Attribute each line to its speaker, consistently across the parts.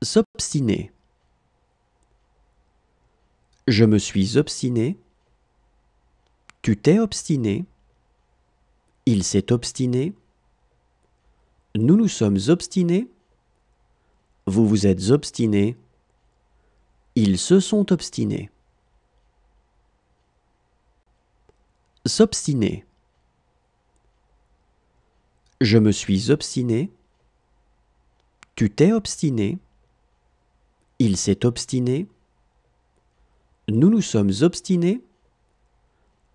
Speaker 1: S'obstiner. Je me suis obstiné. Tu t'es obstiné. Il s'est obstiné. Nous nous sommes obstinés. Vous vous êtes obstinés. Ils se sont obstinés. S'obstiner. Je me suis obstiné. Tu t'es obstiné. Il s'est obstiné. Nous nous sommes obstinés.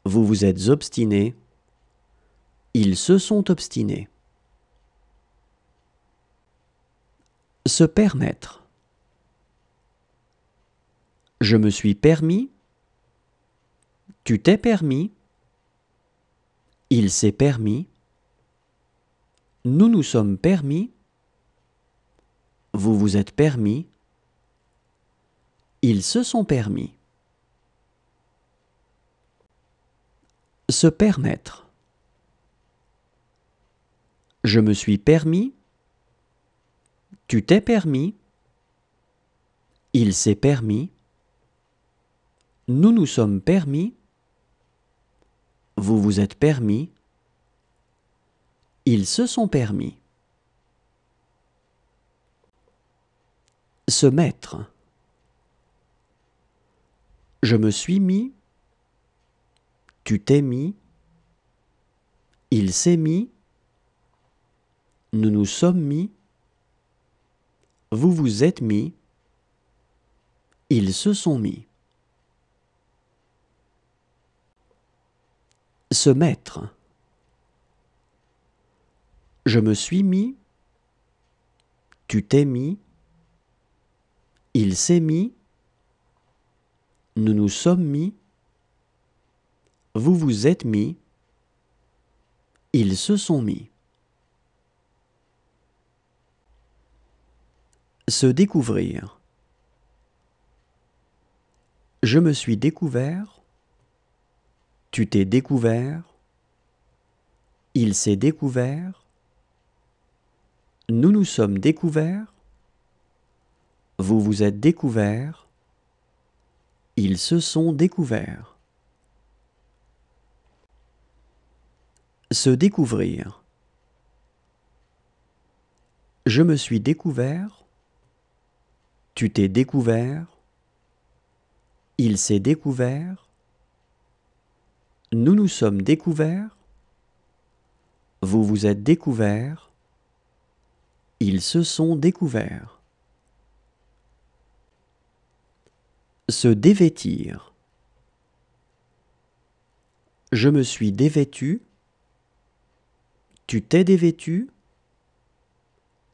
Speaker 1: Vous vous êtes obstinés. Ils se sont obstinés. Se permettre. Je me suis permis. Tu t'es permis. Il s'est permis. Nous nous sommes permis. Vous vous êtes permis. Ils se sont permis. Se permettre. Je me suis permis. Tu t'es permis. Il s'est permis. Nous nous sommes permis. Vous vous êtes permis. Ils se sont permis. Se mettre. Je me suis mis. Tu t'es mis. Il s'est mis. Nous nous sommes mis. Vous vous êtes mis. Ils se sont mis. Se mettre. Je me suis mis. Tu t'es mis. Il s'est mis. Nous nous sommes mis. Vous vous êtes mis. Ils se sont mis. Se découvrir. Je me suis découvert. Tu t'es découvert. Il s'est découvert. Nous nous sommes découverts. Vous vous êtes découverts. Ils se sont découverts. Se découvrir. Je me suis découvert. Tu t'es découvert. Il s'est découvert. Nous nous sommes découverts. Vous vous êtes découverts. Ils se sont découverts. Se dévêtir. Je me suis dévêtu. Tu t'es dévêtu.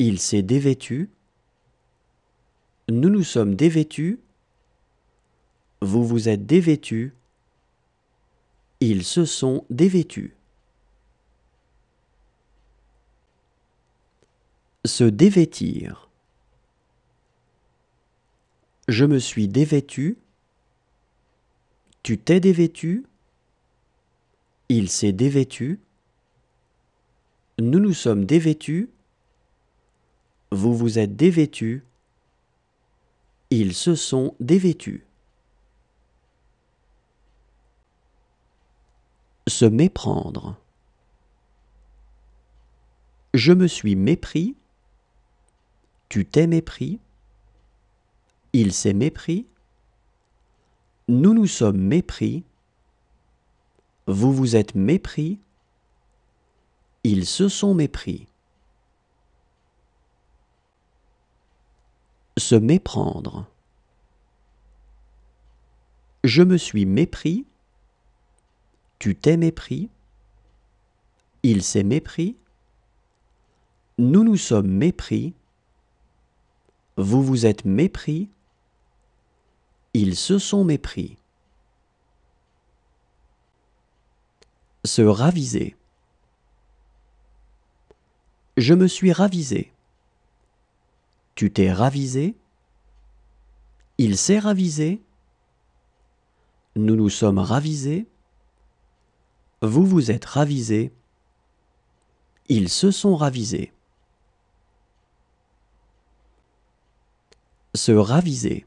Speaker 1: Il s'est dévêtu. Nous nous sommes dévêtus. Vous vous êtes dévêtus. Ils se sont dévêtus. Se dévêtir. Je me suis dévêtu. Tu t'es dévêtu. Il s'est dévêtu. Nous nous sommes dévêtus. Vous vous êtes dévêtus. Ils se sont dévêtus. Se méprendre. Je me suis mépris. Tu t'es mépris. Il s'est mépris. Nous nous sommes mépris. Vous vous êtes mépris. Ils se sont mépris. Se méprendre. Je me suis mépris. Tu t'es mépris. Il s'est mépris. Nous nous sommes mépris. Vous vous êtes mépris. Ils se sont mépris. Se raviser. Je me suis ravisé. Tu t'es ravisé. Il s'est ravisé. Nous nous sommes ravisés. Vous vous êtes ravisés. Ils se sont ravisés. se raviser.